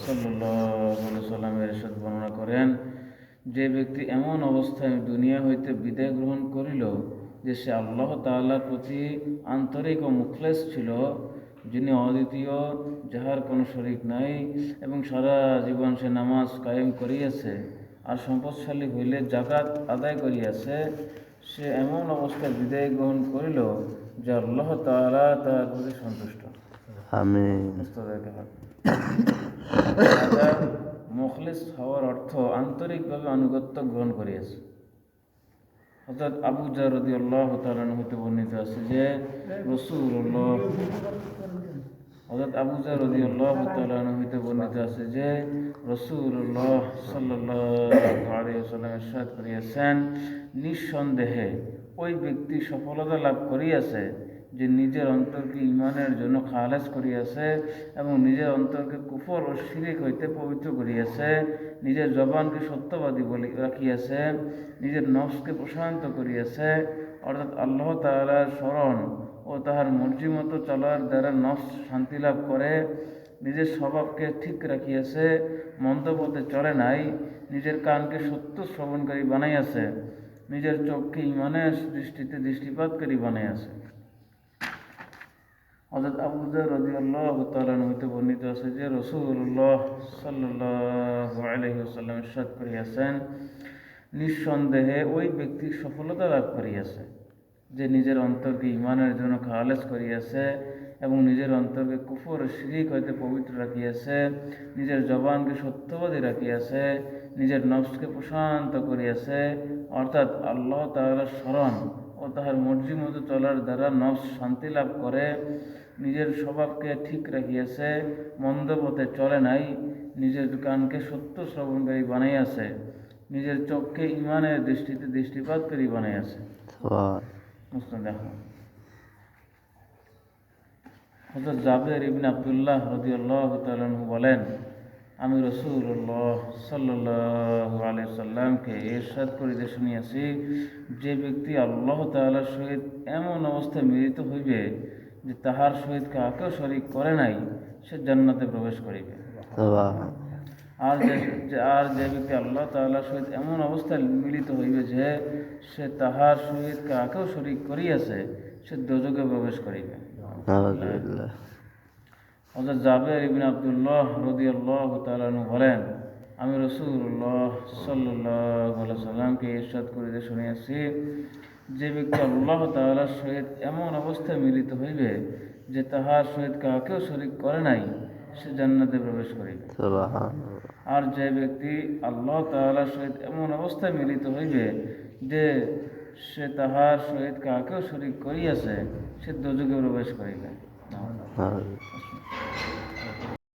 সাল্লাল্লাহু আলাইহি সাল্লামের ইরশাদ বর্ণনা করেন, যে ব্যক্তি এমন অবস্থায় দুনিয়া হইতে বিদায় গ্রহণ করিল যে সে আল্লাহ তাআলার প্রতি আন্তরিক ও মুখলেস ছিল, যিনি অদ্বিতীয়, যাহার কোনো শরীক নাই, এবং সারা জীবন সে নামাজ কায়েম করিয়াছে আর সম্পদশালী হইলে জাকাত আদায় করিয়াছে, সে এমন অবস্থায় বিদায় গ্রহণ করিল যে আল্লাহ তাআলা তার প্রতি সন্তুষ্ট। আমিন। মুখলিস হওয়ার অর্থ আন্তরিকভাবে আনুগত্য গ্রহণ করিয়াছে। হযরত আবু যর রাদিয়াল্লাহু তাআলা আনহু হতে বর্ণিত আছে যে রাসূলুল্লাহ রাসূলুল্লাহ সাল্লাল্লাহু আলাইহি ওয়াসাল্লাম ইরশাদ করিয়াছেন, নিঃসন্দেহে ওই ব্যক্তি সফলতা লাভ করিয়াছে যে নিজের অন্তরকে ঈমানের জন্য খালেস করিয়াছে এবং নিজের অন্তরকে কুফর ও শিরিক হইতে পবিত্র করিয়াছে, নিজের জবানকে সত্যবাদী বলে রাখিয়াছে, নিজের নফসকে প্রশান্ত করিয়াছে, অর্থাৎ আল্লাহ তাআলার স্মরণ ও তাহার মর্জি মতো চলার দ্বারা নফস শান্তি লাভ করে, নিজের স্বভাবকে ঠিক রাখিয়াছে, মন্দ পথে চলে নাই, নিজের কানকে সত্য শ্রবণকারী বানাইয়াছে, নিজের চোখকে ঈমানের দৃষ্টিতে দৃষ্টিপাতকারী বানাইয়াছে। হযরত আবু যর রাদিয়াল্লাহু তাআলা আনহু হতে বর্ণিত আছে যে রাসূলুল্লাহ সাল্লাল্লাহু আলাইহি ওয়াসাল্লাম ইরশাদ করিয়াছেন, নিঃসন্দেহে ওই ব্যক্তি সফলতা লাভ করিয়াছে যে নিজের অন্তরকে ঈমানের জন্য খালেস করিয়াছে এবং নিজের অন্তরকে কুফর ও শিরিক হইতে পবিত্র রাখিয়াছে, নিজের জবানকে সত্যবাদী রাখিয়াছে, নিজের নফসকে প্রশান্ত করিয়াছে, অর্থাৎ আল্লাহ তাআলার স্মরণ ও তাহার মর্জি মতো চলার দ্বারা নফস শান্তি লাভ করে, নিজের স্বভাবকে ঠিক রাখিয়াছে, মন্দ পথে চলে নাই, নিজের কানকে সত্য শ্রবণকারী বানাইয়াছে, নিজের চোখকে ঈমানের দৃষ্টিতে দৃষ্টিপাতকারী বানাইয়াছে। হযরত জাবের ইবনে আব্দুল্লাহ রাদিয়াল্লাহু তাআলা আনহু বলেন, আমি রাসূলুল্লাহ সাল্লাল্লাহু আলাইহি সাল্লামকে ইরশাদ করিতে শুনিয়াছি, যে ব্যক্তি আল্লাহ তাআলার সহিত এমন অবস্থায় মিলিত হইবে যে তাহার সহিত কাহাকেও শরীক করে নাই, সে জান্নাতে প্রবেশ করিবে। আর যে ব্যক্তি আল্লাহ তাআলার সহিত এমন অবস্থায় মিলিত হইবে যে সে তাহার সহিত কাহাকেও শরীক করিয়াছে, সে দোজখে প্রবেশ করিবে। হযরত জাবের ইবনে আব্দুল্লাহ রাদিয়াল্লাহু তাআলা আনহু বলেন, আমি রাসূলুল্লাহ সাল্লাল্লাহু আলাইহি সাল্লামকে ইরশাদ করিতে শুনিয়াছি, যে ব্যক্তি আল্লাহ তাআলার সহিত এমন অবস্থায় মিলিত হইবে যে তাহার সহিত কাহাকেও শরীক করে নাই, সে জান্নাতে প্রবেশ করিবে। আর যে ব্যক্তি আল্লাহ তাআলার সহিত এমন অবস্থায় মিলিত হইবে যে সে তাহার সহিত কাহাকেও শরীক করিয়াছে, সে দোজখে প্রবেশ করিবে।